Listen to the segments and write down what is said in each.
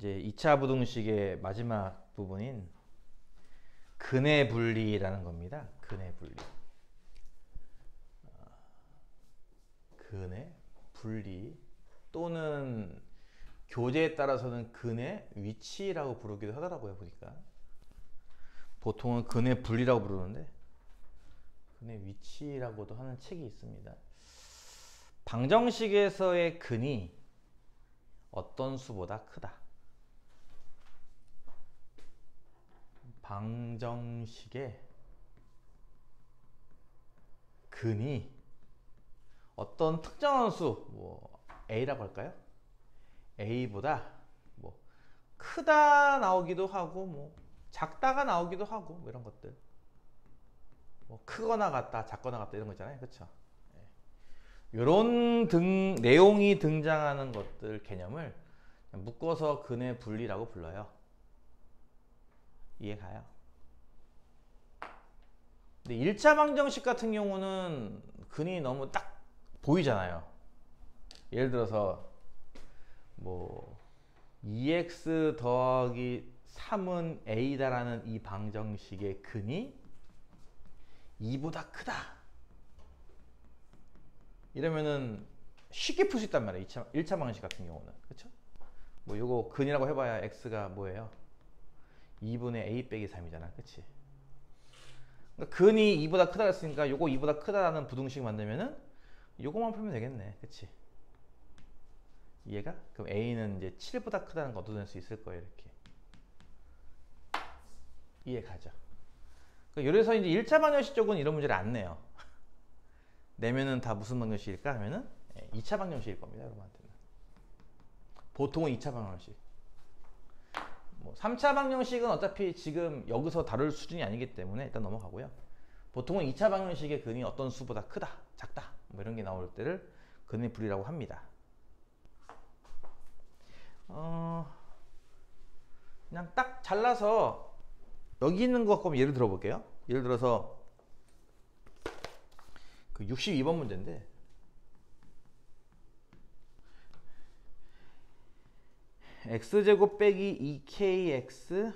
이제 2차 부등식의 마지막 부분인 근의 분리라는 겁니다. 근의 분리. 근의 분리 또는 교재에 따라서는 근의 위치라고 부르기도 하더라고요. 보니까 보통은 근의 분리라고 부르는데 근의 위치라고도 하는 책이 있습니다. 방정식에서의 근이 어떤 수보다 크다. 방정식의 근이 어떤 특정한 수, 뭐 a라고 할까요? a보다 뭐 크다 나오기도 하고 뭐 작다가 나오기도 하고 뭐 이런 것들. 뭐 크거나 같다, 작거나 같다 이런 거 있잖아요. 그렇죠? 이런 내용이 등장하는 것들 개념을 묶어서 근의 분리라고 불러요. 이해가요? 근데 1차 방정식 같은 경우는 근이 너무 딱 보이잖아요. 예를 들어서 뭐 2x 더하기 3은 a다라는 이 방정식의 근이 2보다 크다. 이러면은 쉽게 풀 수 있단 말이에요. 1차 방정식 같은 경우는. 그렇죠? 뭐 요거 근이라고 해봐야 x가 뭐예요? 2분의 a 빼기 3이잖아. 그치? 그러니까 근이 2보다 크다 했으니까 요거 2보다 크다라는 부등식 만들면은 요거만 풀면 되겠네. 그치? 이해가? 그럼 a는 이제 7보다 크다는 거 얻어낼 수 있을 거예요. 이렇게. 이해가죠? 그러니까 이래서 이제 1차 방정식 쪽은 이런 문제를 안 내요. 내면은 다 무슨 방정식일까 하면은 2차 방정식일 겁니다. 여러분한테는. 보통은 2차 방정식. 뭐 3차 방정식은 어차피 지금 여기서 다룰 수준이 아니기 때문에 일단 넘어가고요. 보통은 2차 방정식의 근이 어떤 수보다 크다, 작다 뭐 이런 게 나올 때를 근의 분리라고 합니다. 그냥 딱 잘라서 여기 있는 거 갖고 예를 들어 볼게요. 예를 들어서 그 62번 문제인데 x제곱 빼기 2kx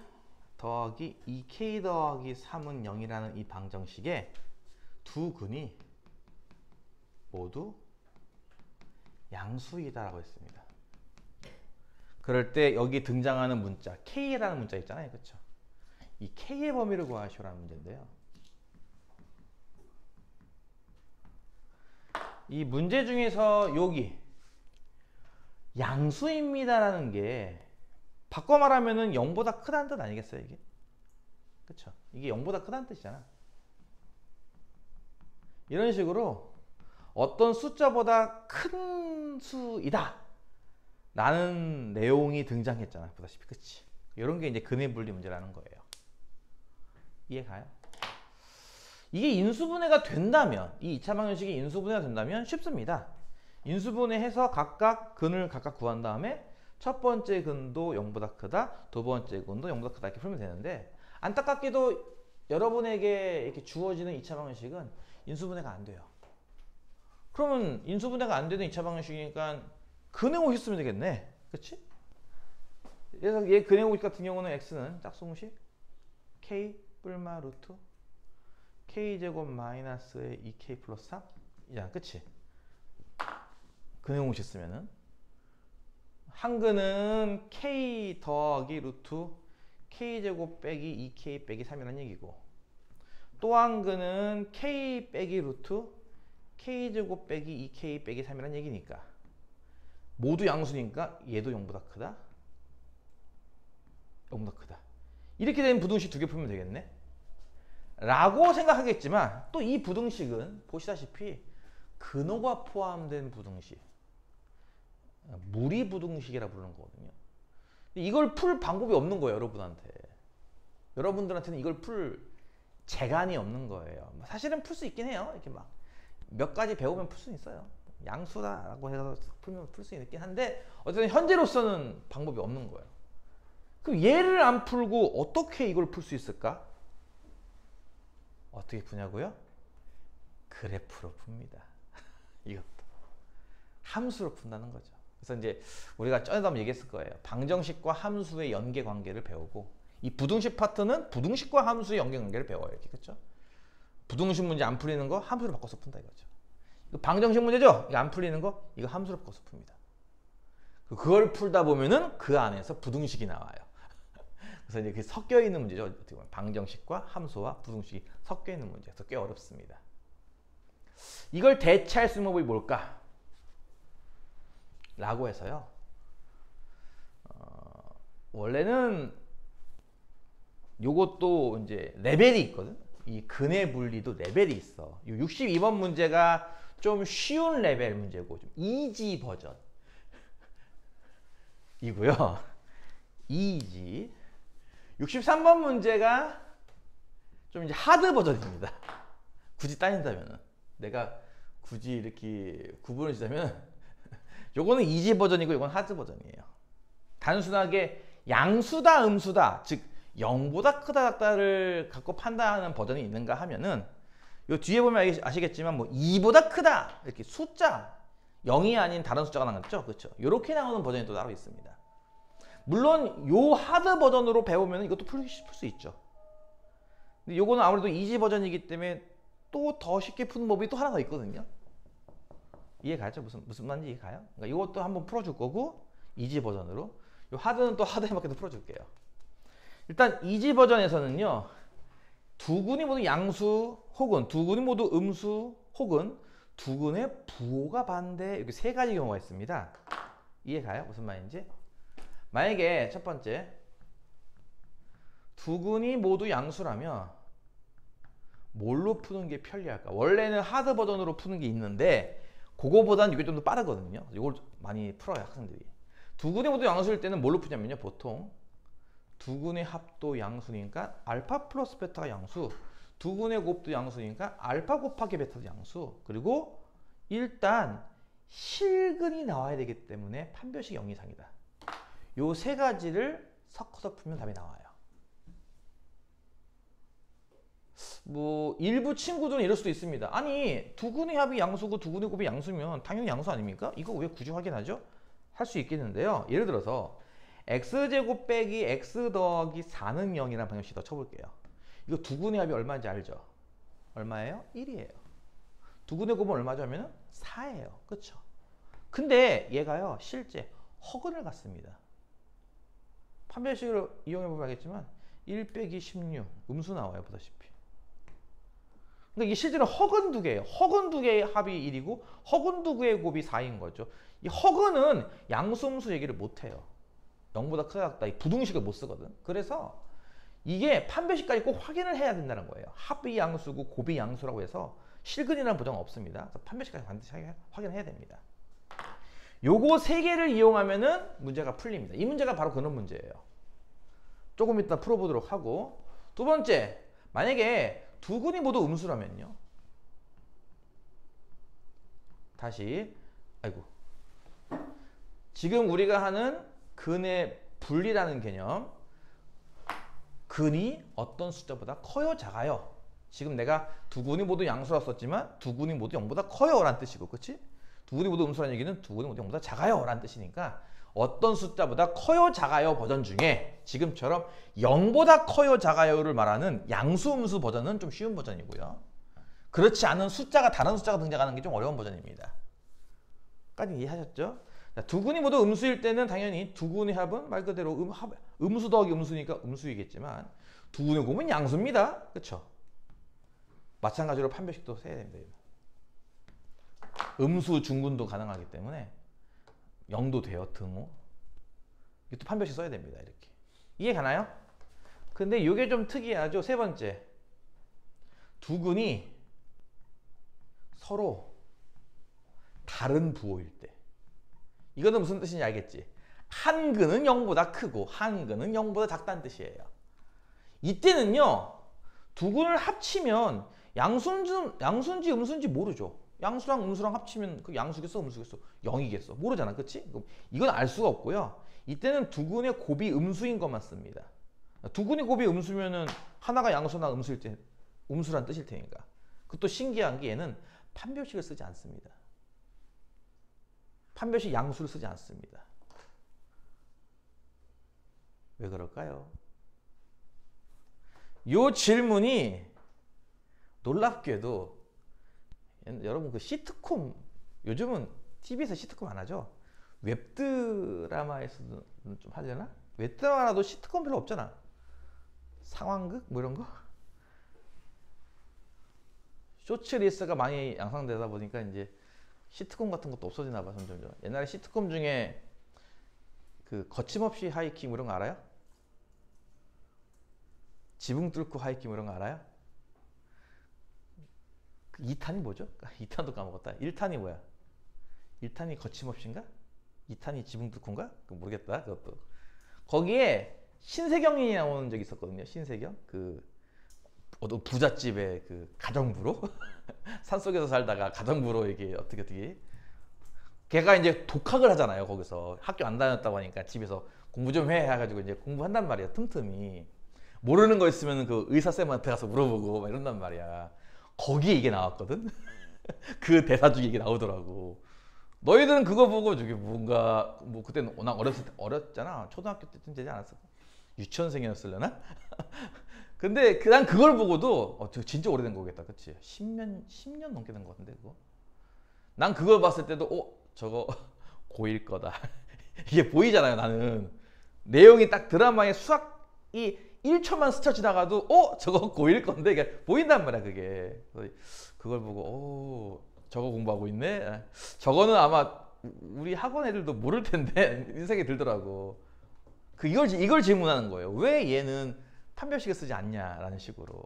더하기 2k 더하기 3은 0이라는 이 방정식의 두 근이 모두 양수이다라고 했습니다. 그럴 때 여기 등장하는 문자 k라는 문자 있잖아요. 그렇죠? 이 k의 범위를 구하시오라는 문제인데요. 이 문제 중에서 여기 양수입니다라는 게 바꿔 말하면은 0보다 크다는 뜻 아니겠어요, 이게? 그쵸? 이게 0보다 크다는 뜻이잖아. 이런 식으로 어떤 숫자보다 큰 수이다 라는 내용이 등장했잖아, 보다시피. 그치? 이런 게 이제 근의 분리 문제라는 거예요. 이해가요? 이게 인수분해가 된다면, 이 2차 방정식이 인수분해가 된다면 쉽습니다. 인수분해해서 각각 근을 각각 구한 다음에 첫 번째 근도 0보다 크다, 두 번째 근도 0보다 크다 이렇게 풀면 되는데, 안타깝게도 여러분에게 이렇게 주어지는 2차 방정식은 인수분해가 안 돼요. 그러면 인수분해가 안 되는 2차 방정식이니까 근의 공식 쓰면 되겠네. 그치? 그래서 얘 근의 공식 같은 경우는 x는 짝수공식 k 뿔마 루트 k제곱 마이너스의 2k 플러스 3 이잖아. 그치? 근의 공식 쓰면은 한 근은 k 더하기 루트 k제곱 빼기 2k 빼기 3이라는 얘기고, 또 한 근은 k 빼기 루트 k제곱 빼기 2k 빼기 3이라는 얘기니까 모두 양수니까 얘도 0보다 크다, 0보다 크다. 이렇게 된 부등식 두 개 풀면 되겠네 라고 생각하겠지만, 또 이 부등식은 보시다시피 근호가 포함된 부등식, 무리 부등식이라 부르는 거거든요. 이걸 풀 방법이 없는 거예요. 여러분들한테는 이걸 풀 재간이 없는 거예요. 사실은 풀 수 있긴 해요. 이렇게 막 몇 가지 배우면 풀 수 있어요. 양수다라고 해서 풀면 풀 수 있긴 한데, 어쨌든 현재로서는 방법이 없는 거예요. 그럼 얘를 안 풀고 어떻게 이걸 풀 수 있을까? 어떻게 푸냐고요? 그래프로 풉니다. 이것도 함수로 푼다는 거죠. 그래서 이제 우리가 전에도 한번 얘기했을 거예요. 방정식과 함수의 연계 관계를 배우고 이 부등식 파트는 부등식과 함수의 연계 관계를 배워요. 이렇게 그렇죠? 부등식 문제 안 풀리는 거 함수로 바꿔서 푼다 이거죠. 이거 방정식 문제죠? 이거 안 풀리는 거 이거 함수로 바꿔서 풉니다. 그걸 풀다 보면은 그 안에서 부등식이 나와요. 그래서 이제 그 섞여 있는 문제죠. 어떻게 보면 방정식과 함수와 부등식이 섞여 있는 문제여서 꽤 어렵습니다. 이걸 대체할 수 있는 방법이 뭘까? 라고 해서요. 원래는 요것도 이제 레벨이 있거든. 이 근의 분리도 레벨이 있어. 이 62번 문제가 좀 쉬운 레벨 문제고 좀 이지 버전 이고요. 이지. 63번 문제가 좀 이제 하드 버전입니다. 굳이 따진다면은 내가 굳이 이렇게 구분을 지자면 요거는 이지 버전이고 요건 하드 버전이에요. 단순하게 양수다 음수다 즉 0보다 크다 작다를 갖고 판단하는 버전이 있는가 하면은 요 뒤에 보면 아시겠지만 뭐 2보다 크다 이렇게 숫자 0이 아닌 다른 숫자가 나왔죠. 그렇죠? 요렇게 나오는 버전이 또 따로 있습니다. 물론 요 하드 버전으로 배우면 이것도 풀 수 있죠. 근데 요거는 아무래도 이지 버전이기 때문에 또 더 쉽게 푸는 법이 또 하나 더 있거든요. 이해 가죠? 무슨 말인지 이해 가요? 그러니까 이것도 한번 풀어줄 거고 이지 버전으로 요 하드는 또 하드에 맞게 또 풀어줄게요. 일단 이지 버전에서는요. 두 근이 모두 양수 혹은 두 근이 모두 음수 혹은 두 근의 부호가 반대 이렇게 세 가지 경우가 있습니다. 이해 가요? 무슨 말인지? 만약에 첫 번째 두 근이 모두 양수라면 뭘로 푸는 게 편리할까? 원래는 하드 버전으로 푸는 게 있는데 그거보다는 이게 좀 더 빠르거든요. 이걸 많이 풀어요 학생들이. 두 근이 모두 양수일 때는 뭘로 푸냐면요. 보통 두 근의 합도 양수니까 알파 플러스 베타가 양수, 두 근의 곱도 양수니까 알파 곱하기 베타도 양수, 그리고 일단 실근이 나와야 되기 때문에 판별식 0 이상이다. 요 세 가지를 섞어서 풀면 답이 나와요. 뭐 일부 친구들은 이럴 수도 있습니다. 아니 두 근의 합이 양수고 두 근의 곱이 양수면 당연히 양수 아닙니까? 이거 왜 굳이 확인하죠? 할 수 있겠는데요. 예를 들어서 x제곱 빼기 x 더하기 4는 0이라는 방정식 더 쳐볼게요. 이거 두 근의 합이 얼마인지 알죠? 얼마예요? 1이에요. 두 근의 곱은 얼마죠? 하면은 4예요. 그쵸? 근데 얘가요 실제 허근을 갖습니다. 판별식을 이용해보면 알겠지만 1 빼기 16 음수 나와요. 보다시피. 그러니까 이게 실제로 허근 두 개예요. 허근 두 개의 합이 1이고 허근 두 개의 곱이 4인 거죠. 이 허근은 양수 음수 얘기를 못해요. 0보다 크다 작다 이 부등식을 못 쓰거든. 그래서 이게 판별식까지 꼭 확인을 해야 된다는 거예요. 합이 양수고 곱이 양수라고 해서 실근이라는 보장은 없습니다. 그래서 판별식까지 반드시 확인해야 됩니다. 요거 세 개를 이용하면은 문제가 풀립니다. 이 문제가 바로 그런 문제예요. 조금 이따 풀어보도록 하고 두 번째 만약에 두 근이 모두 음수라면요. 다시 아이고 지금 우리가 하는 근의 분리라는 개념 근이 어떤 숫자보다 커요 작아요? 지금 내가 두 근이 모두 양수라 썼지만 두 근이 모두 0보다 커요 라는 뜻이고 그치? 두 근이 모두 음수라는 얘기는 두 근이 모두 0보다 작아요 라는 뜻이니까 어떤 숫자보다 커요 작아요 버전 중에 지금처럼 0보다 커요 작아요를 말하는 양수 음수 버전은 좀 쉬운 버전이고요. 그렇지 않은 숫자가 다른 숫자가 등장하는 게 좀 어려운 버전입니다. 까지 이해하셨죠? 두 근이 모두 음수일 때는 당연히 두 근의 합은 말 그대로 음수 더하기 음수니까 음수이겠지만 두 근의 곱은 양수입니다. 그렇죠? 마찬가지로 판별식도 써야 됩니다. 음수 중근도 가능하기 때문에 0도 돼요. 등호. 이것도 판별식 써야 됩니다. 이렇게. 이해 가나요? 근데 이게 좀 특이하죠. 세 번째. 두 근이 서로 다른 부호일 때. 이거는 무슨 뜻인지 알겠지? 한 근은 0보다 크고 한 근은 0보다 작다는 뜻이에요. 이때는요. 두 근을 합치면 양수인지 음수인지 모르죠. 양수랑 음수랑 합치면 그 양수겠어 음수겠어 0이겠어 모르잖아. 그치? 이건 알 수가 없고요. 이때는 두 근의 곱이 음수인 것만 씁니다. 두 근의 곱이 음수면은 하나가 양수나 음수일 때 음수란 뜻일 테니까. 그것도 신기한 게 얘는 판별식을 쓰지 않습니다. 판별식 양수를 쓰지 않습니다. 왜 그럴까요? 요 질문이 놀랍게도 여러분 그 시트콤 요즘은 TV에서 시트콤 안 하죠? 웹드라마에서도 좀 하려나? 웹드라마라도 시트콤 별로 없잖아. 상황극 뭐 이런 거? 쇼츠리스가 많이 양상되다 보니까 이제 시트콤 같은 것도 없어지나 봐 점점. 옛날에 시트콤 중에 그 거침없이 하이킹 이런 거 알아요? 지붕 뚫고 하이킹 이런 거 알아요? 그 2탄이 뭐죠? 2탄도 까먹었다. 1탄이 뭐야? 1탄이 거침없이인가? 2탄이 지붕 뚫고인가? 모르겠다 그것도. 거기에 신세경이 나오는 적이 있었거든요. 신세경 그 어떤 부잣집의 그 가정부로 산속에서 살다가 가정부로 이게 어떻게 걔가 이제 독학을 하잖아요. 거기서 학교 안 다녔다고 하니까 집에서 공부 좀 해 해가지고 이제 공부한단 말이야. 틈틈이 모르는 거 있으면 그 의사 쌤한테 가서 물어보고 막 이런단 말이야. 거기에 이게 나왔거든. 그 대사 중에 이게 나오더라고. 너희들은 그거 보고 저기 뭔가 뭐 그때는 워낙 어렸잖아. 초등학교 때쯤 되지 않았어? 유치원생이었을려나? 근데 난 그걸 보고도 저 진짜 오래된 거겠다. 그치? 10년 넘게 된 거 같은데 그거. 난 그걸 봤을 때도 저거 고1 거다. 이게 보이잖아요. 나는 내용이 딱 드라마의 수학이 1초만 스쳐 지나가도 저거 고1 건데 이게 보인단 말이야. 그게 그걸 보고 저거 공부하고 있네. 저거는 아마 우리 학원 애들도 모를 텐데 이 생각이 들더라고. 이걸 질문하는 거예요. 왜 얘는 판별식을 쓰지 않냐라는 식으로.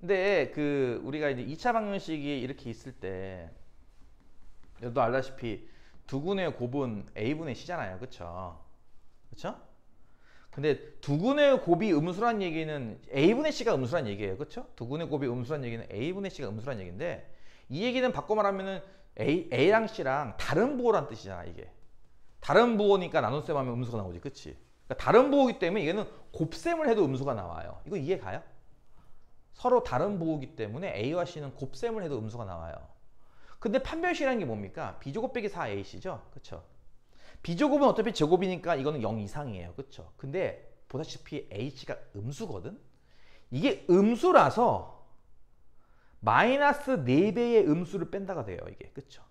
근데 우리가 이제 2차 방정식이 이렇게 있을 때 너도 알다시피 두근의 곱은 a분의 c잖아요. 그쵸? 그쵸? 근데 두근의 곱이 음수란 얘기는 a분의 c가 음수란 얘기예요. 그쵸? 두근의 곱이 음수란 얘기는 a분의 c가 음수란 얘기인데 이 얘기는 바꿔 말하면은 a랑 c랑 다른 부호란 뜻이잖아. 이게 다른 부호니까 나눗셈 하면 음수가 나오지. 그치? 그러니까 다른 부호이기 때문에 얘는 곱셈을 해도 음수가 나와요. 이거 이해 가요? 서로 다른 부호이기 때문에 a와 c는 곱셈을 해도 음수가 나와요. 근데 판별식이라는 게 뭡니까? b제곱 빼기 4ac죠? 그쵸? b제곱은 어차피 제곱이니까 이거는 0 이상이에요. 그쵸? 근데 보다시피 h가 음수거든? 이게 음수라서 마이너스 4배의 음수를 뺀다가 돼요. 이게. 그쵸?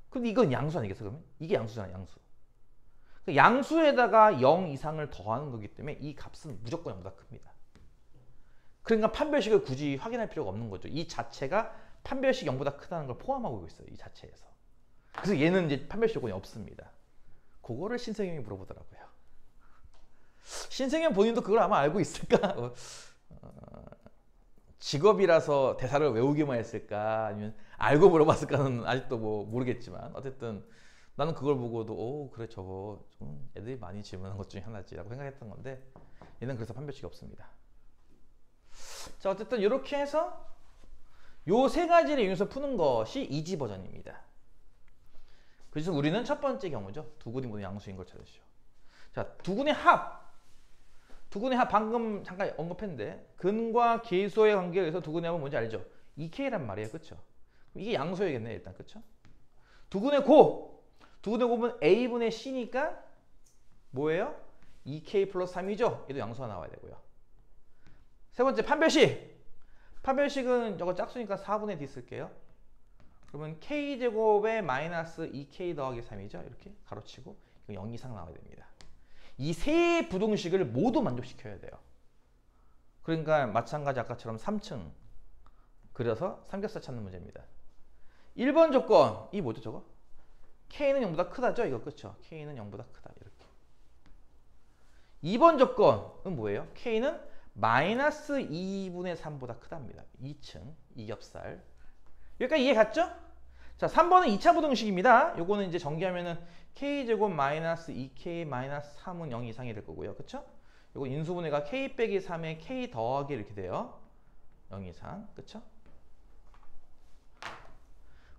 근데 이건 양수 아니겠어? 그러면? 이게 양수잖아. 양수. 양수에다가 0 이상을 더하는 거기 때문에 이 값은 무조건 0보다 큽니다. 그러니까 판별식을 굳이 확인할 필요가 없는 거죠. 이 자체가 판별식 0보다 크다는 걸 포함하고 있어요. 이 자체에서. 그래서 얘는 이제 판별식 요건이 없습니다. 그거를 신세경이 물어보더라고요. 신세경 본인도 그걸 아마 알고 있을까? 직업이라서 대사를 외우기만 했을까? 아니면 알고 물어봤을까는 아직도 뭐 모르겠지만 어쨌든 나는 그걸 보고도 그래 저거 좀 애들이 많이 질문한 것 중에 하나지라고 생각했던 건데 얘는 그래서 판별식이 없습니다. 자 어쨌든 이렇게 해서 요 세 가지를 이용해서 푸는 것이 이지 버전입니다. 그래서 우리는 첫 번째 경우죠. 두근이 모두 양수인 걸 찾으시오. 자 두근의 합. 두근의 합 방금 잠깐 언급했는데 근과 계수의 관계에 의해서 두근의 합은 뭔지 알죠? 2K란 말이에요. 그쵸? 이게 양수여야겠네 일단. 그쵸? 두근의 곱. 두근의 곱은 A분의 C니까 뭐예요? 2K 플러스 3이죠? 얘도 양수가 나와야 되고요. 세 번째 판별식. 판별식은 저거 짝수니까 4분의 D 쓸게요. 그러면 K제곱에 마이너스 2K 더하기 3이죠? 이렇게 가로치고 이거 0 이상 나와야 됩니다. 이 세 부등식을 모두 만족시켜야 돼요. 그러니까 마찬가지 아까처럼 3층 그려서 삼겹살 찾는 문제입니다. 1번 조건, 이 뭐죠 저거? K는 0보다 크다죠? 이거 그렇죠? K는 0보다 크다 이렇게. 2번 조건은 뭐예요? K는 마이너스 2분의 3보다 크답니다. 2층, 이겹살. 여기까지 이해 갔죠? 자, 3번은 2차 부등식입니다. 요거는 이제 전개하면은 K제곱 마이너스 2K 마이너스 3은 0 이상이 될 거고요. 그쵸? 요거 인수분해가 K 빼기 3에 K 더하기 이렇게 돼요. 0 이상. 그쵸?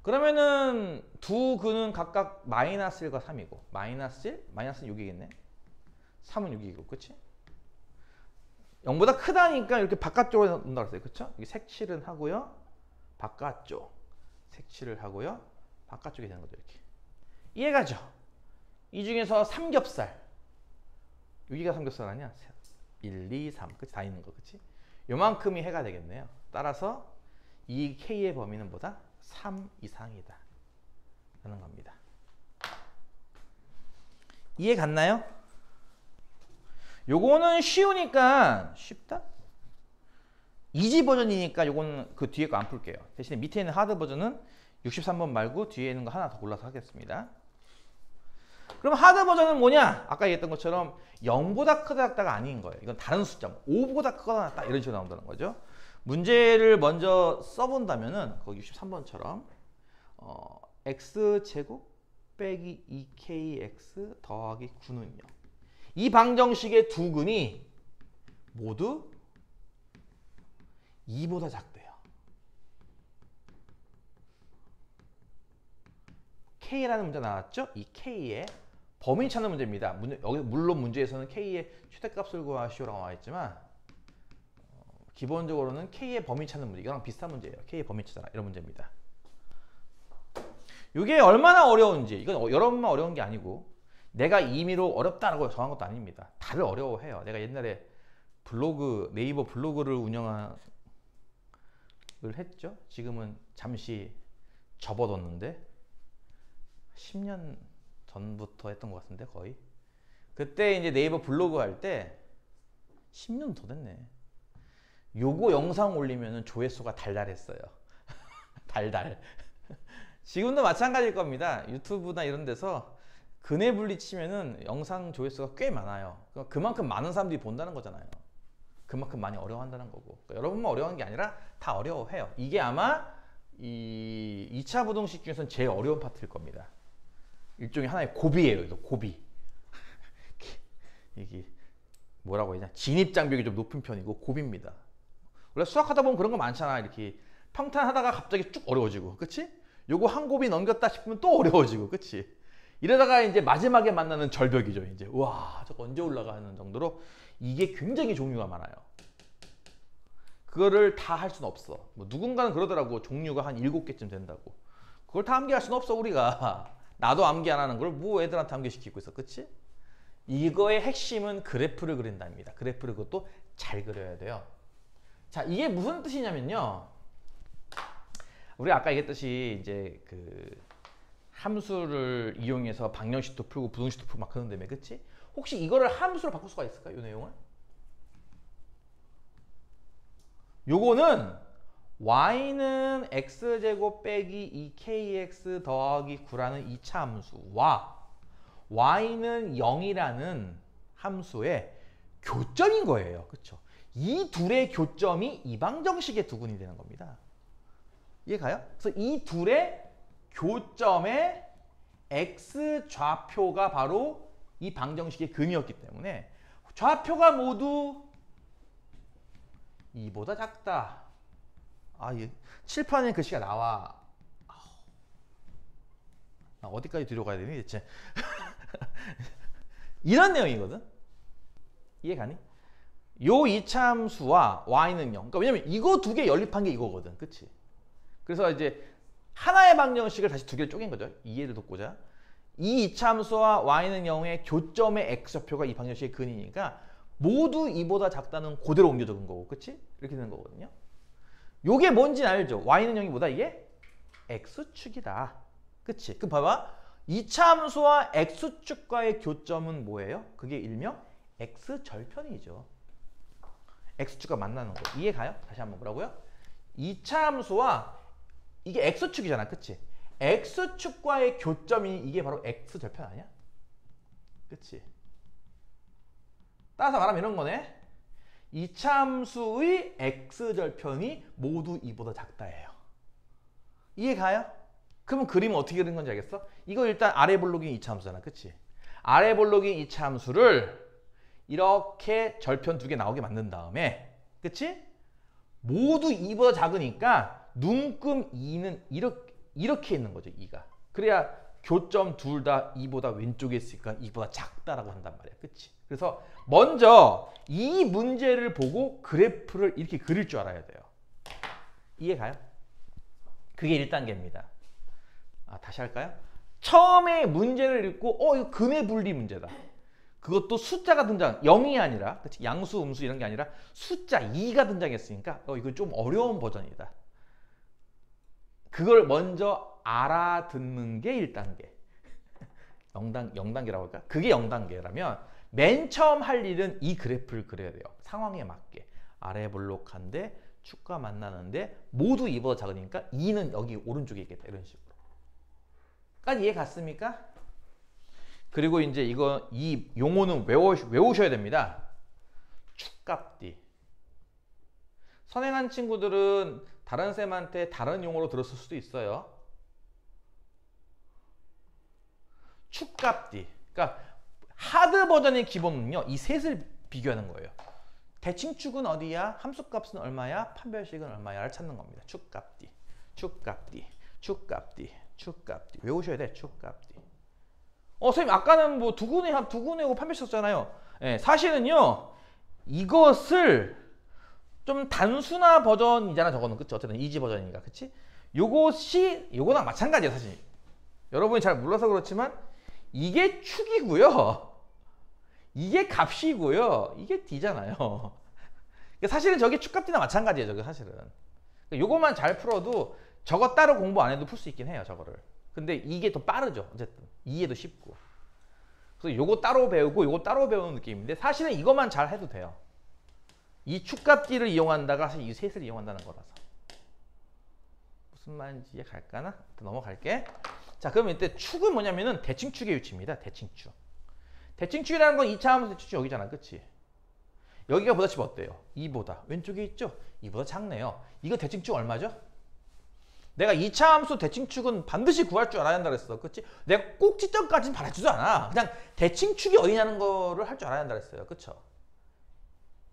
그러면은 두 근은 각각 마이너스 1과 3이고 마이너스 1? 마이너스는 6이겠네. 3은 6이고 그치? 0보다 크다니까 이렇게 바깥쪽으로 놓는다 그랬어요. 그쵸? 여기 색칠은 하고요. 바깥쪽 색칠을 하고요. 바깥쪽이 되는 거죠. 이렇게. 이해가죠? 이 중에서 삼겹살. 여기가 삼겹살 아니야? 1, 2, 3. 그치? 다 있는 거. 그치? 요만큼이 해가 되겠네요. 따라서 이 K의 범위는 뭐다? 3 이상이다. 라는 겁니다. 이해 갔나요? 요거는 쉬우니까 쉽다? 이지 버전이니까 요거는 그 뒤에 거 안 풀게요. 대신에 밑에 있는 하드 버전은 63번 말고 뒤에 있는 거 하나 더 골라서 하겠습니다. 그럼 하드 버전은 뭐냐? 아까 얘기했던 것처럼 0보다 크다 작다가 아닌 거예요. 이건 다른 숫자, 5보다 크거나 작다 이런 식으로 나온다는 거죠. 문제를 먼저 써본다면은 거기 63번처럼 x제곱 빼기 2kx 더하기 9는요. 이 방정식의 두 근이 모두 2보다 작대요. K라는 문제 나왔죠? 이 K의 범위 찾는 문제입니다. 여기 물론 문제에서는 K의 최대값을 구하시오라고 나와 있지만 기본적으로는 K의 범위 찾는 문제. 이거랑 비슷한 문제예요. K의 범위 찾아라. 이런 문제입니다. 이게 얼마나 어려운지, 이건 여러분만 어려운 게 아니고 내가 임의로 어렵다라고 정한 것도 아닙니다. 다들 어려워해요. 내가 옛날에 네이버 블로그를 운영을 했죠. 지금은 잠시 접어뒀는데 10년 전부터 했던 것 같은데 거의. 그때 이제 네이버 블로그 할 때 10년 더 됐네. 요거 영상 올리면은 조회수가 달달했어요. 달달. 지금도 마찬가지일 겁니다. 유튜브나 이런 데서 근해 분리 치면은 영상 조회수가 꽤 많아요. 그만큼 많은 사람들이 본다는 거잖아요. 그만큼 많이 어려워한다는 거고. 그러니까 여러분만 어려운 게 아니라 다 어려워해요. 이게 아마 이 2차 부동식 중에서는 제일 어려운 파트일 겁니다. 일종의 하나의 고비예요. 이거 고비. 이게 뭐라고 해야 되냐? 진입 장벽이 좀 높은 편이고 고비입니다. 원래 수학하다 보면 그런 거 많잖아. 이렇게 평탄하다가 갑자기 쭉 어려워지고, 그치? 요거 한 고비 넘겼다 싶으면 또 어려워지고, 그치? 이러다가 이제 마지막에 만나는 절벽이죠. 이제 와, 저거 언제 올라가는 정도로 이게 굉장히 종류가 많아요. 그거를 다 할 수는 없어. 뭐 누군가는 그러더라고. 종류가 한 7개쯤 된다고. 그걸 다 암기할 수는 없어 우리가. 나도 암기 안 하는 걸 뭐 애들한테 암기시키고 있어. 그치? 이거의 핵심은 그래프를 그린답니다. 그래프를 그것도 잘 그려야 돼요. 자, 이게 무슨 뜻이냐면요. 우리 아까 얘기했듯이 이제 그 함수를 이용해서 방정식도 풀고 부등식도 풀고 막 그런다며, 그치? 혹시 이거를 함수로 바꿀 수가 있을까요? 이 내용을? 요거는 y는 x제곱 빼기 2kx 더하기 9라는 2차 함수와 y는 0이라는 함수의 교점인 거예요. 그렇죠? 이 둘의 교점이 이 방정식의 두 근이 되는 겁니다. 이해가요? 그래서 이 둘의 교점의 x 좌표가 바로 이 방정식의 근이었기 때문에 좌표가 모두 2보다 작다. 아, 칠판에 글씨가 나와. 나 어디까지 뒤로 가야 되니 대체? 이런 내용이거든. 이해가니? 요 이차함수와 y는 0. 그러니까 왜냐면 이거 두 개 연립한 게 이거거든. 그치? 그래서 이제 하나의 방정식을 다시 두 개를 쪼갠 거죠. 이해를 돕고자. 이 이차함수와 y는 0의 교점의 x좌표가 이 방정식의 근이니까 모두 2보다 작다는 그대로 옮겨 적은 거고. 그치? 이렇게 되는 거거든요. 요게 뭔지 알죠? y는 0이 뭐다? 이게 x축이다. 그치? 그럼 봐봐. 2차 함수와 x축과의 교점은 뭐예요? 그게 일명 x절편이죠. x축과 만나는 거. 이해 가요? 다시 한번 뭐라고요? 2차 함수와 이게 x축이잖아. 그치? x축과의 교점이 이게 바로 x절편 아니야? 그치? 따라서 말하면 이런 거네. 2차 함수의 x절편이 모두 2보다 작다예요. 이해 가요? 그러면 그림은 어떻게 그리는 건지 알겠어? 이거 일단 아래 볼록인 2차 함수잖아. 그치? 아래 볼록인 2차 함수를 이렇게 절편 두 개 나오게 만든 다음에, 그치? 모두 2보다 작으니까 눈금 2는 이렇게 있는 거죠. 2가. 그래야 교점 둘 다 2보다 왼쪽에 있으니까 2보다 작다라고 한단 말이야. 그치? 그래서 먼저 이 문제를 보고 그래프를 이렇게 그릴 줄 알아야 돼요. 이해 가요? 그게 1단계입니다. 다시 할까요? 처음에 문제를 읽고 이거 근의 분리 문제다. 그것도 숫자가 등장, 0이 아니라, 그치? 양수, 음수 이런 게 아니라 숫자 2가 등장했으니까 이건 좀 어려운 버전이다. 그걸 먼저 알아듣는 게 1단계. 0단계라고 할까? 그게 0단계라면 맨 처음 할 일은 이 그래프를 그려야 돼요. 상황에 맞게. 아래 볼록한데 축과 만나는데 모두 2보다 작으니까 2는 여기 오른쪽에 있겠다. 이런 식으로. 까지 이해 갔습니까? 그리고 이제 이 용어는 외우셔야 됩니다. 축값뒤. 선행한 친구들은 다른 쌤한테 다른 용어로 들었을 수도 있어요. 축값뒤. 그러니까 하드 버전의 기본은요. 이 셋을 비교하는 거예요. 대칭축은 어디야? 함수값은 얼마야? 판별식은 얼마야를 찾는 겁니다. 축값뒤. 축값뒤. 축값뒤. 축값뒤. 외우셔야 돼. 축값뒤. 선생님 아까는 뭐 두근회고 판별식 썼잖아요. 예, 사실은요. 이것을 좀 단순화 버전이잖아. 저거는 그치? 어쨌든 이지 버전이니까 그치? 요거랑 마찬가지야 사실. 여러분이 잘 몰라서 그렇지만 이게 축이고요. 이게 값이고요. 이게 D잖아요. 사실은 저게 축값이나 마찬가지예요. 저게 사실은. 요것만 잘 풀어도 저거 따로 공부 안 해도 풀 수 있긴 해요. 저거를. 근데 이게 더 빠르죠. 어쨌든. 이해도 쉽고. 그래서 요거 따로 배우고 요거 따로 배우는 느낌인데 사실은 이것만 잘 해도 돼요. 이 축값지를 이용한다가 사실 이 셋을 이용한다는 거라서. 무슨 말인지 이해 갈까나? 넘어갈게. 자, 그럼 이때 축은 뭐냐면은 대칭축의 위치입니다. 대칭축. 대칭축이라는 건 2차 함수 대칭축 여기잖아. 그치? 여기가 보다시피 어때요? 2보다. 왼쪽에 있죠? 2보다 작네요. 이거 대칭축 얼마죠? 내가 2차 함수 대칭축은 반드시 구할 줄 알아야 한다 그랬어. 그치? 내가 꼭지점까지는 바라지도 않아. 그냥 대칭축이 어디냐는 거를 할 줄 알아야 한다 그랬어요. 그쵸?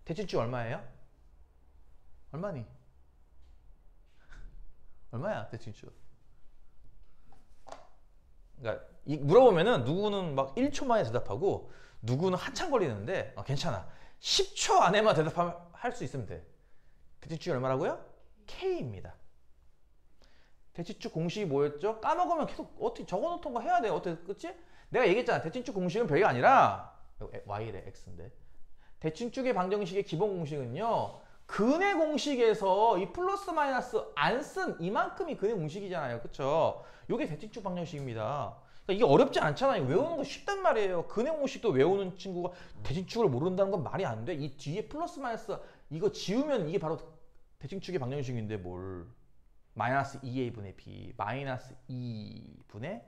대칭축 얼마예요? 얼마니? 얼마야 대칭축? 그러니까 물어보면은 누구는 막 1초 만에 대답하고 누구는 한참 걸리는데 괜찮아. 10초 안에만 대답할 수 있으면 돼. 대칭축이 얼마라고요? K입니다. 대칭축 공식이 뭐였죠? 까먹으면 계속 어떻게 적어놓던가 해야 돼요. 어떻게 그치? 내가 얘기했잖아. 대칭축 공식은 별게 아니라 Y래 X인데 대칭축의 방정식의 기본 공식은요. 근의 공식에서 이 플러스 마이너스 안 쓴 이만큼이 근의 공식이잖아요. 그쵸? 이게 대칭축 방정식입니다. 그러니까 이게 어렵지 않잖아요. 외우는 거 쉽단 말이에요. 근의 공식도 외우는 친구가 대칭축을 모른다는 건 말이 안 돼. 이 뒤에 플러스 마이너스 이거 지우면 이게 바로 대칭축의 방정식인데 뭘. 마이너스 2a분의 b 마이너스 2분의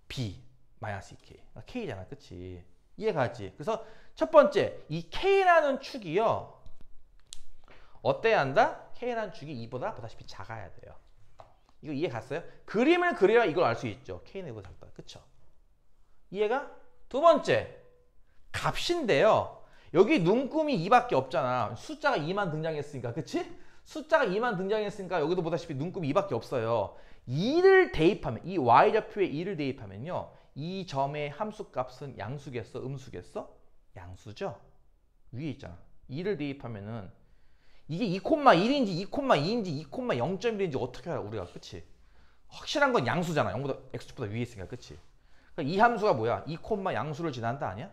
b 마이너스 2k 그러니까 k잖아. 그치? 이해가지? 그래서 첫 번째 이 k라는 축이요. 어때야 한다? k라는 축이 2보다 보다시피 작아야 돼요. 이거 이해 갔어요? 그림을 그려야 이걸 알 수 있죠. k는 2보다 작다. 그쵸? 이해가? 두 번째 값인데요. 여기 눈금이 2밖에 없잖아. 숫자가 2만 등장했으니까. 그치? 숫자가 2만 등장했으니까 여기도 보다시피 눈금이 2밖에 없어요. 2를 대입하면 이 y좌표에 2를 대입하면요. 이 점의 함수값은 양수겠어? 음수겠어? 양수죠? 위에 있잖아. 2를 대입하면은 이게 2,1인지 2,2인지 2,0.1인지 어떻게 알아 우리가. 그치? 확실한 건 양수잖아. 0보다 x축보다 위에 있으니까. 그치? 그러니까 이 함수가 뭐야? 2, 양수를 지난다 아니야?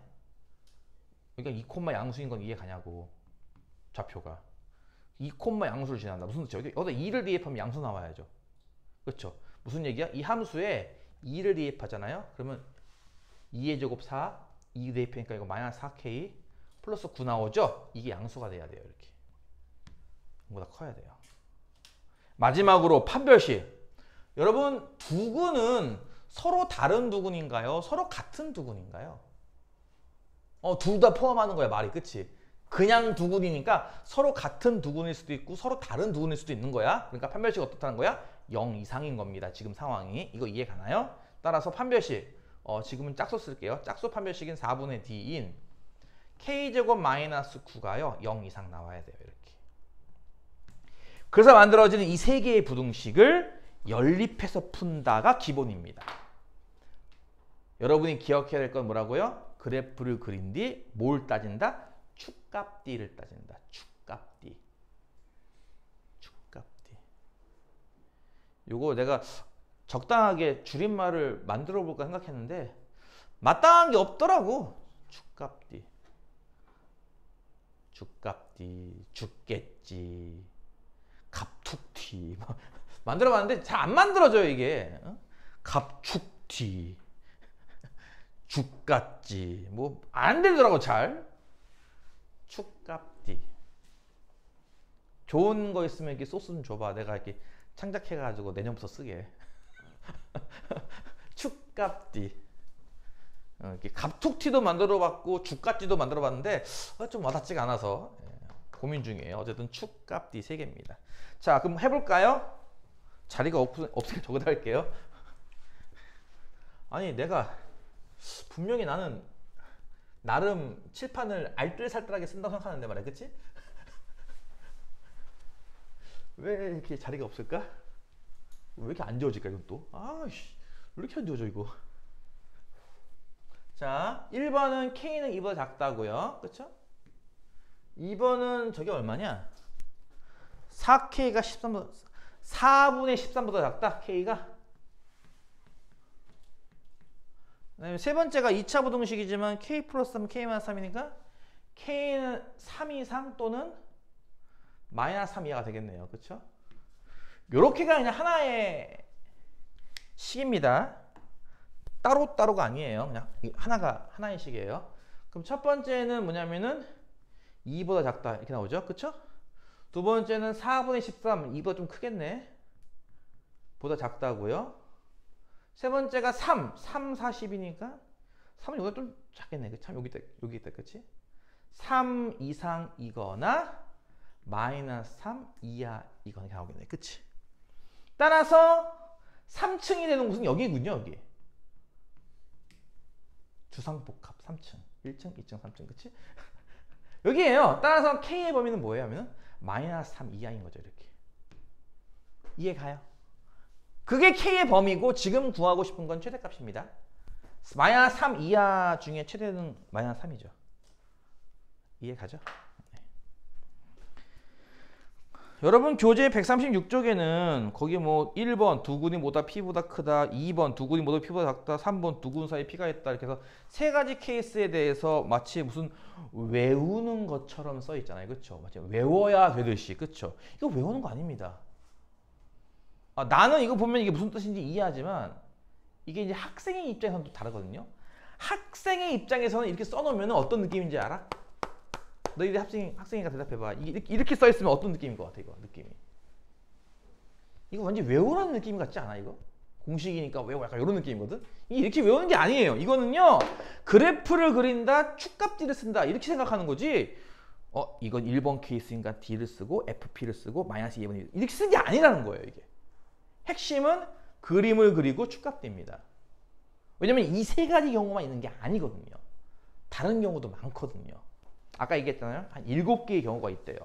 그러니까 2, 양수인 건 이해 가냐고. 좌표가. 2, 양수를 지난다. 무슨 뜻이야? 여기다 2를 대입하면 양수 나와야죠. 그렇죠? 무슨 얘기야? 이 함수에 2를 대입하잖아요. 그러면 2의 제곱 4, 2 대입하니까 이거 마이너스 4k 플러스 9 나오죠? 이게 양수가 돼야 돼요. 이렇게. 이거보다 커야 돼요. 마지막으로 판별식. 여러분 두근은 서로 다른 두근인가요? 서로 같은 두근인가요? 둘 다 포함하는 거야 말이. 그치? 그냥 두근이니까 서로 같은 두근일 수도 있고 서로 다른 두근일 수도 있는 거야. 그러니까 판별식 어떻다는 거야? 0 이상인 겁니다. 지금 상황이. 이거 이해 가나요? 따라서 판별식 지금은 짝수 쓸게요. 짝수 판별식인 4분의 D인 K제곱 마이너스 9가요. 0 이상 나와야 돼요. 이렇게. 그래서 만들어지는 이 세 개의 부등식을 연립해서 푼다가 기본입니다. 여러분이 기억해야 될 건 뭐라고요? 그래프를 그린 뒤 뭘 따진다? 축값D를 따진다. 축값D. 축값D. 요거 내가 적당하게 줄임말을 만들어 볼까 생각했는데 마땅한 게 없더라고. 죽값디, 죽값디, 죽겠지, 갑툭튀 만들어 봤는데 잘 안 만들어져요 이게. 갑축튀, 죽같지, 뭐 안 되더라고 잘. 축값디. 좋은 거 있으면 이렇게 소스 좀 줘봐. 내가 이렇게 창작해가지고 내년부터 쓰게. 축값디. 이렇게 갑툭튀도 만들어봤고 죽값지도 만들어봤는데 좀 와닿지가 않아서 고민 중이에요. 어쨌든 축값디 3개입니다. 자, 그럼 해볼까요? 자리가 없으니까 저기다 할게요. 아니 내가 분명히 나는 나름 칠판을 알뜰살뜰하게 쓴다고 생각하는데 말이야, 그치? 왜 이렇게 자리가 없을까? 왜 이렇게 안 지워질까 이건 또? 아이씨, 왜 이렇게 안 지워져 이거? 자, 1번은 K는 2보다 작다고요, 그쵸? 2번은 저게 얼마냐? 4K가 13보다 4분의 13보다 작다, K가. 그다음에 세 번째가 2차 부등식이지만 K 플러스 3, K-3 3이니까 K는 3 이상 또는 마이너스 3 이하가 되겠네요. 그쵸? 요렇게가 그냥 하나의 식입니다. 따로따로가 아니에요. 그냥 하나의 식이에요. 그럼 첫 번째는 뭐냐면은 2보다 작다 이렇게 나오죠. 그쵸? 두 번째는 4분의 13, 2보다 좀 크겠네. 보다 작다고요. 세 번째가 3, 40이니까 3은 여기가 좀 작겠네. 참 여기 있다, 그치? 3 이상이거나 마이너스 3 이하이거나 이렇게 나오겠네, 그치? 따라서 3층이 되는 곳은 여기군요, 여기. 주상복합 3층, 1층, 2층, 3층, 그치? 여기에요. 따라서 K의 범위는 뭐예요? 하면은 마이너스 3 이하인 거죠, 이렇게. 이해 가요? 그게 K의 범위고 지금 구하고 싶은 건 최대값입니다. 마이너스 3 이하 중에 최대는 마이너스 3이죠. 이해 가죠? 네. 여러분 교재 136쪽에는 거기 뭐 1번 두근이 뭐다 P보다 크다, 2번 두근이 뭐다 P보다 작다, 3번 두근 사이에 P가 있다 이렇게 해서 세 가지 케이스에 대해서 마치 무슨 외우는 것처럼 써 있잖아요. 그렇죠? 마치 외워야 되듯이. 그렇죠? 이거 외우는 거 아닙니다. 나는 이거 보면 이게 무슨 뜻인지 이해하지만 이게 이제 학생의 입장에서는 또 다르거든요. 학생의 입장에서는 이렇게 써놓으면 어떤 느낌인지 알아? 너희들 학생이니까 대답해봐. 이렇게 써있으면 어떤 느낌인 것 같아, 이거 느낌이? 이거 완전 외우라는 느낌 같지 않아, 이거? 공식이니까 외워, 약간 이런 느낌이거든? 이렇게 외우는 게 아니에요. 이거는요, 그래프를 그린다, 축값D를 쓴다, 이렇게 생각하는 거지. 이건 1번 케이스니까 D를 쓰고 FP를 쓰고 마이너스 2번 이렇게 쓰는 게 아니라는 거예요, 이게. 핵심은 그림을 그리고 축값D입니다. 왜냐면 이 세 가지 경우만 있는 게 아니거든요. 다른 경우도 많거든요. 아까 얘기했잖아요. 한 7개의 경우가 있대요.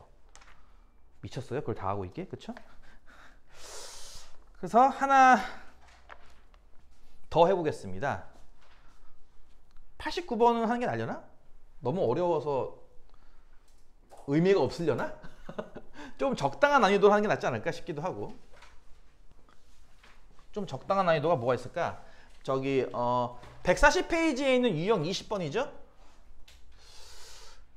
미쳤어요? 그걸 다 하고 있게? 그쵸? 그래서 하나 더 해보겠습니다. 89번은 하는 게 나려나? 너무 어려워서 의미가 없으려나? 좀 적당한 난이도로 하는 게 낫지 않을까 싶기도 하고. 좀 적당한 난이도가 뭐가 있을까? 저기 140페이지에 있는 유형 20번이죠?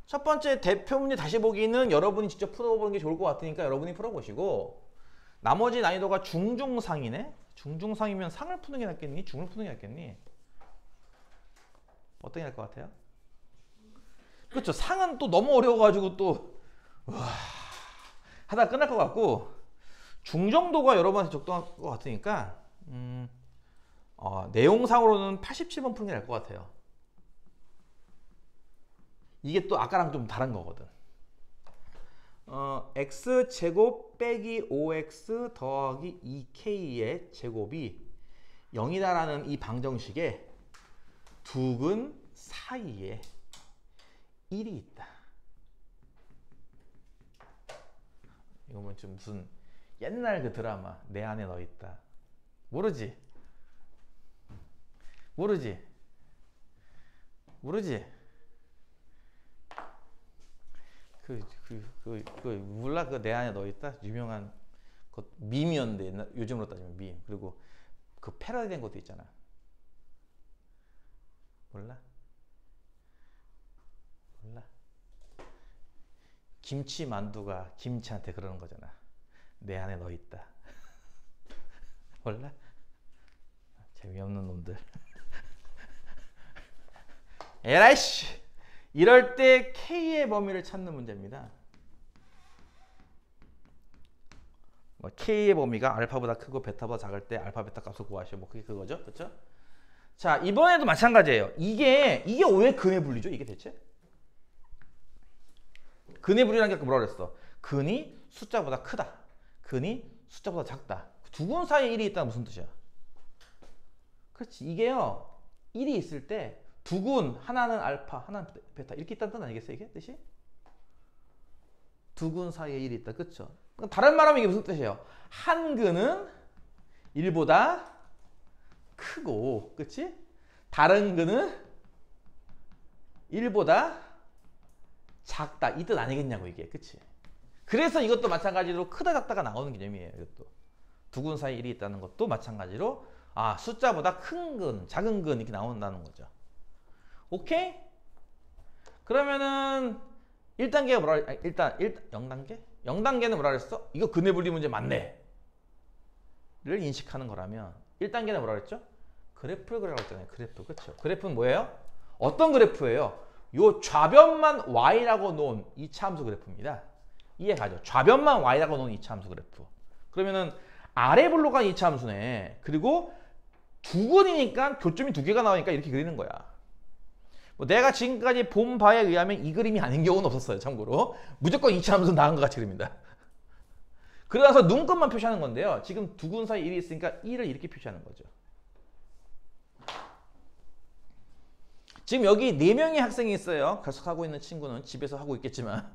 첫 번째 대표문제 다시 보기는 여러분이 직접 풀어보는 게 좋을 것 같으니까 여러분이 풀어보시고, 나머지 난이도가 중중상이네? 중중상이면 상을 푸는 게 낫겠니? 중을 푸는 게 낫겠니? 어떤 게 나을 것 같아요? 그렇죠. 상은 또 너무 어려워가지고 또 하다가 끝날 것 같고, 중 정도가 여러분한테 적당할 것 같으니까 내용상으로는 87번 푸는 게 나을 것 같아요. 이게 또 아까랑 좀 다른 거거든. x제곱 빼기 5x 더하기 2k의 제곱이 0이다라는 이 방정식에 두근 사이에 1이 있다. 이거 뭐 좀 무슨 옛날 그 드라마 내 안에 너 있다. 모르지? 모르지? 몰라? 그 내 안에 너 있다? 유명한 그 밈이었는데 요즘으로 따지면 밈. 그리고 그 패러디 된 것도 있잖아. 몰라? 몰라? 김치 만두가 김치한테 그러는 거잖아. 내 안에 너 있다. 몰라? 재미없는 놈들. 에라이씨! 이럴 때 K의 범위를 찾는 문제입니다. 뭐 K의 범위가 알파보다 크고 베타보다 작을 때 알파, 베타 값을 구하시오. 뭐 그게 그거죠. 그렇죠? 자, 이번에도 마찬가지예요. 이게 왜 근의 분리죠? 이게 대체? 근의 분리라는 게 뭐라 그랬어? 근이 숫자보다 크다. 근이 숫자보다 작다. 두 근 사이에 1이 있다는 무슨 뜻이야? 그렇지. 이게요. 1이 있을 때 두 근, 하나는 알파, 하나는 베타 이렇게 있다는 뜻 아니겠어요? 이게 뜻이? 두 근 사이에 1이 있다. 그렇죠? 다른 말하면 이게 무슨 뜻이에요? 한 근은 1보다 크고, 그렇지? 다른 근은 1보다 작다. 이 뜻 아니겠냐고 이게. 그렇지? 그래서 이것도 마찬가지로 크다 작다가 나오는 개념이에요. 이것도. 두 근 사이에 1이 있다는 것도 마찬가지로 숫자보다 큰 근, 작은 근 이렇게 나온다는 거죠. 오케이? 그러면은 1단계가 뭐라 그랬, 일단 0단계? 0단계는 뭐라 그랬어? 이거 근의 분리 문제 맞네. 를 인식하는 거라면 1단계는 뭐라 그랬죠? 그래프를 그리라고 했잖아요. 그래프. 그렇죠? 그래프는 뭐예요? 어떤 그래프예요? 요 좌변만 y라고 놓은 이차 함수 그래프입니다. 이해 가죠? 좌변만 y라고 놓은 이차 함수 그래프. 그러면은 아래 블록가 이차 함수네. 그리고 두 근이니까 교점이 두 개가 나오니까 이렇게 그리는 거야. 뭐 내가 지금까지 본 바에 의하면 이 그림이 아닌 경우는 없었어요. 참고로. 무조건 이차 함수는 나은 것 같이 그립니다. 그러나서 눈끝만 표시하는 건데요. 지금 두 근 사이 1이 있으니까 1을 이렇게 표시하는 거죠. 지금 여기 4명의 학생이 있어요. 계속하고 있는 친구는 집에서 하고 있겠지만.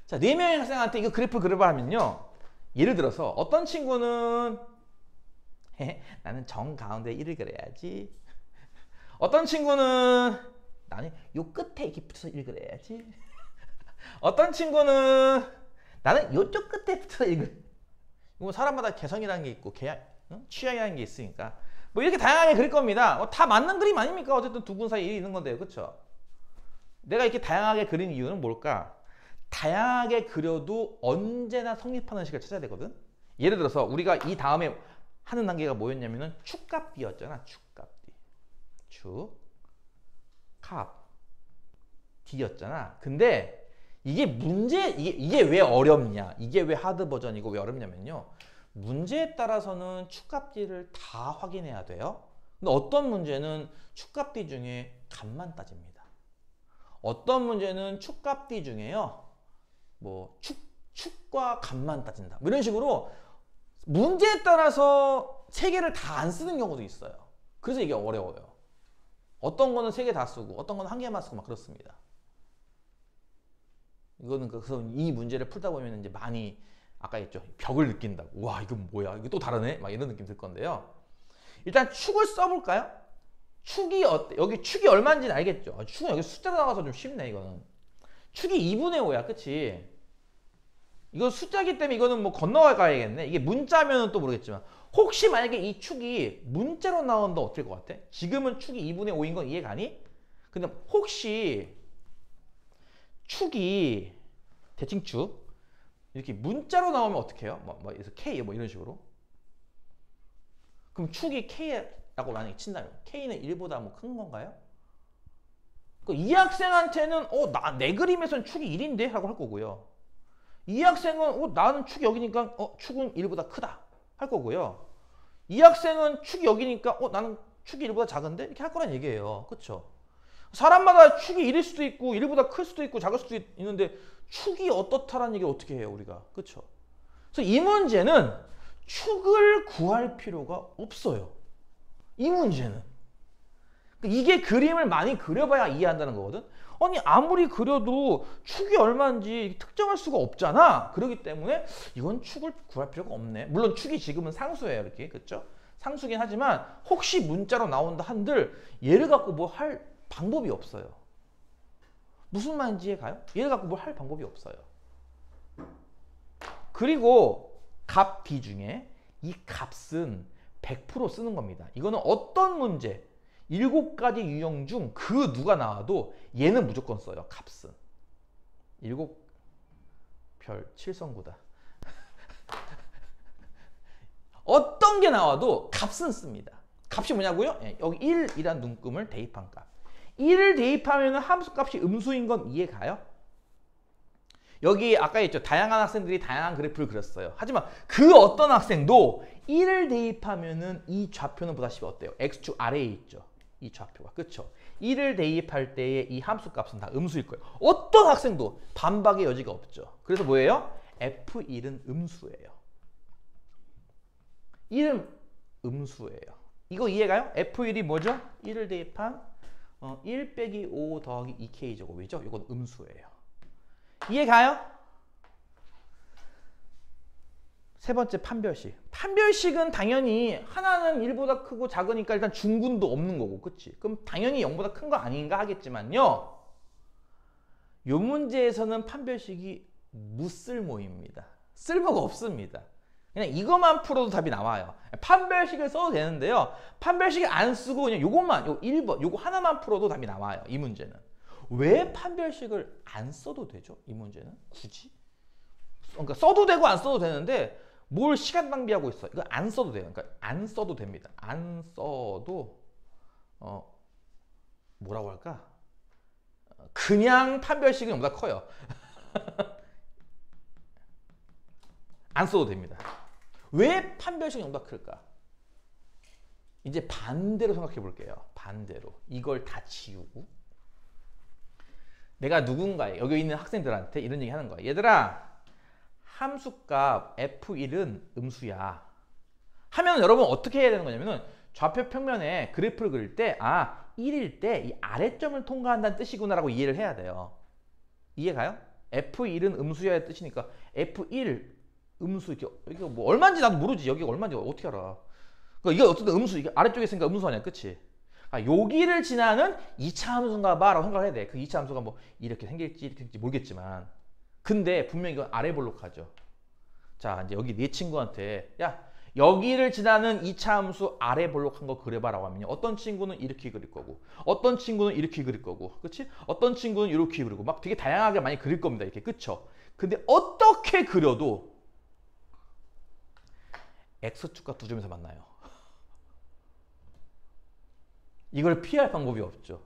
자, 4명의 학생한테 이거 그래프 그려봐 하면요. 예를 들어서 어떤 친구는 나는 정 가운데 1을 그려야지. 어떤 친구는 나는 요 끝에 이렇게 붙여서 1을 그려야지. 어떤 친구는 나는 요쪽 끝에 붙여서 1을 그려. 뭐 사람마다 개성이라는 게 있고 취향이라는 게 있으니까 뭐 이렇게 다양하게 그릴 겁니다. 다 맞는 그림 아닙니까? 어쨌든 두 근 사이에 1이 있는 건데요. 그렇죠? 내가 이렇게 다양하게 그린 이유는 뭘까? 다양하게 그려도 언제나 성립하는 식을 찾아야 되거든. 예를 들어서 우리가 이 다음에 하는 단계가 뭐였냐면은 축값D였잖아. 축값D. 축값D였잖아. 근데 이게 이게 왜 어렵냐? 이게 왜 하드 버전이고 왜 어렵냐면요. 문제에 따라서는 축값D를 다 확인해야 돼요. 근데 어떤 문제는 축값D 중에 값만 따집니다. 어떤 문제는 축값D 중에요. 뭐 축과 값만 따진다. 뭐 이런 식으로 문제에 따라서 세 개를 다 안 쓰는 경우도 있어요. 그래서 이게 어려워요. 어떤 거는 세 개 다 쓰고 어떤 거는 한 개만 쓰고 막 그렇습니다. 이거는 그래서 이 문제를 풀다 보면 이제 많이 아까 했죠. 벽을 느낀다고. 와, 이건 뭐야? 이거 또 다르네? 막 이런 느낌 들 건데요. 일단 축을 써볼까요? 축이 여기 축이 얼마인지는 알겠죠? 축은 여기 숫자로 나와서 좀 쉽네, 이거는. 축이 2분의 5야, 그치? 이거 숫자기 때문에 이거는 뭐 건너가야겠네. 이게 문자면은 또 모르겠지만. 혹시 만약에 이 축이 문자로 나온다 어떨 것 같아? 지금은 축이 2분의 5인 건 이해 가니? 근데 혹시 축이 대칭축 이렇게 문자로 나오면 어떻게 해요? 그래서 K 뭐 이런 식으로. 그럼 축이 K라고 만약에 친다면 K는 1보다 뭐 큰 건가요? 이 학생한테는 내 그림에선 축이 1인데? 라고 할 거고요. 이 학생은 나는 축이 여기니까 축은 1보다 크다 할 거고요. 이 학생은 축이 여기니까 나는 축이 1보다 작은데? 이렇게 할 거란 얘기예요. 그쵸? 사람마다 축이 1일 수도 있고 1보다 클 수도 있고 작을 수도 있는데 축이 어떻다라는 얘기를 어떻게 해요 우리가. 그쵸? 그래서 이 문제는 축을 구할 필요가 없어요. 이 문제는. 이게 그림을 많이 그려봐야 이해한다는 거거든. 아니 아무리 그려도 축이 얼마인지 특정할 수가 없잖아. 그렇기 때문에 이건 축을 구할 필요가 없네. 물론 축이 지금은 상수예요. 이렇게. 그렇죠? 상수긴 하지만 혹시 문자로 나온다 한들 얘를 갖고 뭐 할 방법이 없어요. 무슨 말인지 이해가요? 얘를 갖고 뭘 할 방법이 없어요. 그리고 값 D 중에 이 값은 100% 쓰는 겁니다. 이거는 어떤 문제 7가지 유형 중 그 누가 나와도 얘는 무조건 써요. 값은 7별 7성구다. 어떤 게 나와도 값은 씁니다. 값이 뭐냐고요? 여기 1이란 눈금을 대입한 값. 1을 대입하면 함수값이 음수인 건 이해가요? 여기 아까 했죠. 다양한 학생들이 다양한 그래프를 그렸어요. 하지만 그 어떤 학생도 1을 대입하면은 이 좌표는 보다시피 어때요? x축 아래에 있죠. 이 좌표가. 그쵸? 1을 대입할 때의 이 함수값은 다 음수일 거예요. 어떤 학생도 반박의 여지가 없죠. 그래서 뭐예요? F1은 음수예요. 1은 음수예요. 이거 이해가요? F1이 뭐죠? 1을 대입한 1 빼기 5 더하기 2K 제곱이죠. 이건 음수예요. 이해가요? 세 번째 판별식. 판별식은 당연히 하나는 1보다 크고 작으니까 일단 중근도 없는 거고, 그치? 그럼 당연히 0보다 큰 거 아닌가 하겠지만요. 요 문제에서는 판별식이 무쓸모입니다. 쓸모가 없습니다. 그냥 이것만 풀어도 답이 나와요. 판별식을 써도 되는데요. 판별식을 안 쓰고 그냥 요것만, 요 1번, 요거 하나만 풀어도 답이 나와요. 이 문제는. 왜 판별식을 안 써도 되죠? 이 문제는 굳이? 그러니까 써도 되고 안 써도 되는데 뭘 시간 낭비하고 있어? 이거 안 써도 돼요. 그러니까 안 써도 됩니다. 안 써도 뭐라고 할까? 그냥 판별식은 보다 커요. 안 써도 됩니다. 왜 판별식이 보다 클까? 이제 반대로 생각해 볼게요. 반대로. 이걸 다 지우고 내가 누군가에 여기 있는 학생들한테 이런 얘기 하는 거야. 얘들아, 함수값 F1은 음수야. 하면 여러분 어떻게 해야 되는 거냐면은 좌표 평면에 그래프를 그릴 때 1일 때 이 아래점을 통과한다는 뜻이구나라고 이해를 해야 돼요. 이해가요? F1은 음수야의 뜻이니까 F1 음수 이게 뭐 얼마인지 나도 모르지. 여기가 얼마인지 어떻게 알아? 그러니까 이게 어쨌든 음수, 이게 아래쪽에 있으니까 음수 아니야, 그치? 여기를 지나는 2차 함수인가 봐 라고 생각을 해야 돼. 그 2차 함수가 뭐 이렇게 생길지 이렇게 생길지 모르겠지만 근데 분명히 이건 아래 볼록하죠. 자, 이제 여기 네 친구한테 야, 여기를 지나는 2차 함수 아래 볼록한 거 그려봐 라고 하면 어떤 친구는 이렇게 그릴 거고 어떤 친구는 이렇게 그릴 거고, 그치? 어떤 친구는 이렇게 그리고 막 되게 다양하게 많이 그릴 겁니다. 이렇게, 그쵸? 근데 어떻게 그려도 X축과 두 점에서 만나요. 이걸 피할 방법이 없죠.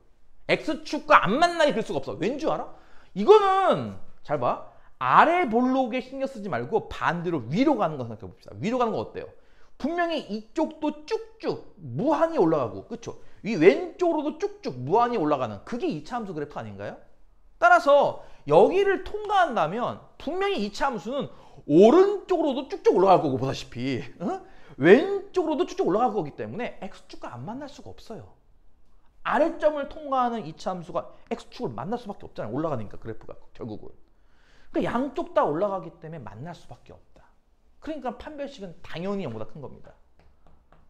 X축과 안 만나게 그릴 수가 없어. 왠 줄 알아? 이거는 잘 봐. 아래 볼록에 신경 쓰지 말고 반대로 위로 가는 거 생각해 봅시다. 위로 가는 거 어때요? 분명히 이쪽도 쭉쭉 무한히 올라가고, 그쵸? 이 왼쪽으로도 쭉쭉 무한히 올라가는 그게 2차 함수 그래프 아닌가요? 따라서 여기를 통과한다면 분명히 2차 함수는 오른쪽으로도 쭉쭉 올라갈 거고 보다시피 왼쪽으로도 쭉쭉 올라갈 거기 때문에 X축과 안 만날 수가 없어요. 아래점을 통과하는 2차 함수가 X축을 만날 수밖에 없잖아요. 올라가니까 그래프가 결국은. 그러니까 양쪽 다 올라가기 때문에 만날 수밖에 없다. 그러니까 판별식은 당연히 0보다 큰 겁니다.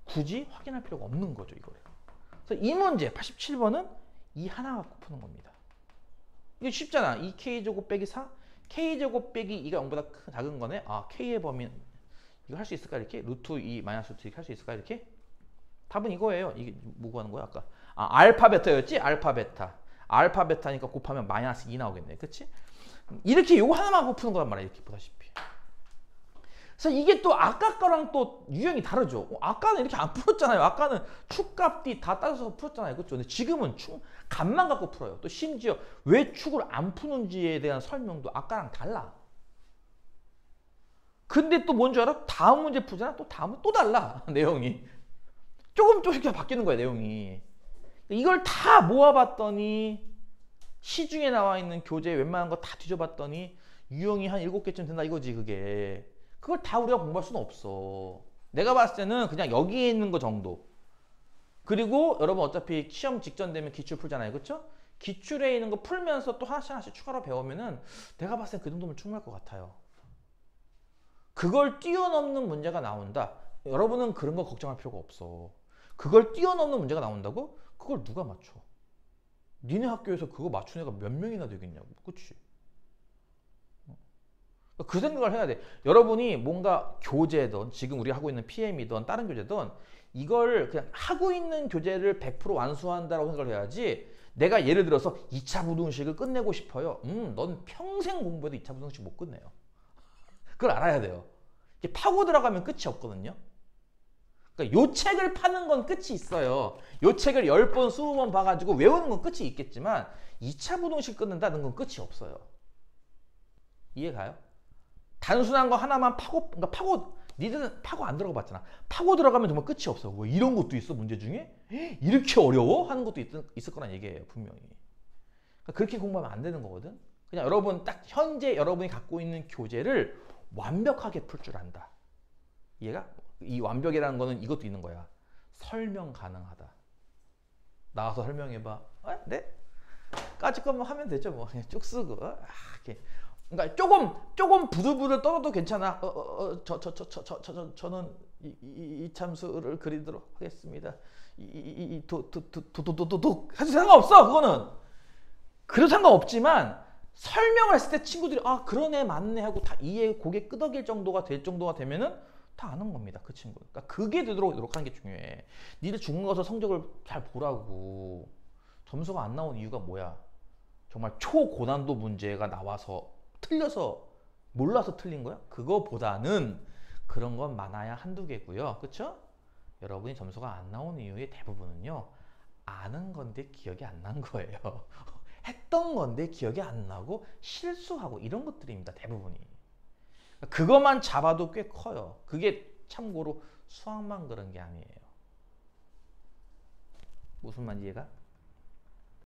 굳이 확인할 필요가 없는 거죠, 이거를. 그래서 이 문제 87번은 이 하나 갖고 푸는 겁니다. 이게 쉽잖아. 2K제곱 빼기 4, K제곱 빼기 2가 0보다 작은 거네. K의 범위는 이거 할 수 있을까 이렇게? 루트 2 마이너스 루트 2 할 수 있을까 이렇게? 답은 이거예요. 이게 뭐 구하는 거야 아까? 알파 베타였지? 알파 베타. 알파 베타니까 곱하면 마이너스 2 나오겠네. 그치? 이렇게 요거 하나만 갖고 푸는 거란 말이야. 이렇게 보다시피. 그래서 이게 또 아까 거랑 또 유형이 다르죠. 아까는 이렇게 안 풀었잖아요. 아까는 축값 D 다 따져서 풀었잖아요. 그렇죠? 근데 지금은 값만 갖고 풀어요. 또 심지어 왜 축을 안 푸는지에 대한 설명도 아까랑 달라. 근데 또 뭔 줄 알아? 다음 문제 풀잖아. 또 다음은 또 달라. 내용이. 조금씩 바뀌는 거야, 내용이. 이걸 다 모아봤더니 시중에 나와 있는 교재 웬만한 거 다 뒤져봤더니 유형이 한 7개쯤 된다 이거지, 그게. 그걸 다 우리가 공부할 수는 없어. 내가 봤을 때는 그냥 여기에 있는 거 정도. 그리고 여러분 어차피 시험 직전 되면 기출 풀잖아요. 그렇죠? 기출에 있는 거 풀면서 또 하나씩 추가로 배우면은 내가 봤을 때 그 정도면 충분할 것 같아요. 그걸 뛰어넘는 문제가 나온다. 여러분은 그런 거 걱정할 필요가 없어. 그걸 뛰어넘는 문제가 나온다고? 그걸 누가 맞춰? 니네 학교에서 그거 맞춘 애가 몇 명이나 되겠냐고. 그치? 그 생각을 해야 돼. 여러분이 뭔가 교재든 지금 우리 하고 있는 PM이든 다른 교재든 이걸 그냥 하고 있는 교재를 100% 완수한다라고 생각을 해야지. 내가 예를 들어서 2차 부등식을 끝내고 싶어요. 넌 평생 공부해도 2차 부등식 못 끝내요. 그걸 알아야 돼요. 이게 파고 들어가면 끝이 없거든요. 그러니까 요 책을 파는 건 끝이 있어요. 요 책을 10번, 20번 봐가지고 외우는 건 끝이 있겠지만 2차 부등식 끊는다는 건 끝이 없어요. 이해가요? 단순한 거 하나만 파고, 그러니까 니들은 파고 안 들어가 봤잖아. 파고 들어가면 정말 끝이 없어. 뭐 이런 것도 있어, 문제 중에? 이렇게 어려워? 하는 것도 있을 거란 얘기예요, 분명히. 그러니까 그렇게 공부하면 안 되는 거거든. 그냥 여러분 딱 현재 여러분이 갖고 있는 교재를 완벽하게 풀 줄 안다. 이해가? 이 완벽이라는 거는 이것도 있는 거야. 설명 가능하다. 나와서 설명해봐. 네? 까짓 것만 하면 되죠. 뭐 그냥 쭉 쓰고. 이렇게. 그러니까 조금 부들부들 떨어도 괜찮아. 저는 이 참수를 그리도록 하겠습니다. 도도도도도 사실 상관없어. 그거는. 그래도 상관없지만 설명을 했을 때 친구들이 아 그러네 맞네 하고 다 이해 고개 끄덕일 정도가 될 정도가 되면은 다 아는 겁니다. 그 친구. 그러니까 그게 되도록 노력하는 게 중요해. 니들 중간고사 성적을 잘 보라고. 점수가 안 나온 이유가 뭐야? 정말 초고난도 문제가 나와서 틀려서 몰라서 틀린 거야? 그거보다는 그런 건 많아야 한두 개고요. 그렇죠? 여러분이 점수가 안 나오는 이유의 대부분은요. 아는 건데 기억이 안 난 거예요. 했던 건데 기억이 안 나고 실수하고 이런 것들입니다. 대부분이. 그것만 잡아도 꽤 커요. 그게 참고로 수학만 그런 게 아니에요. 무슨 말인지 이해가?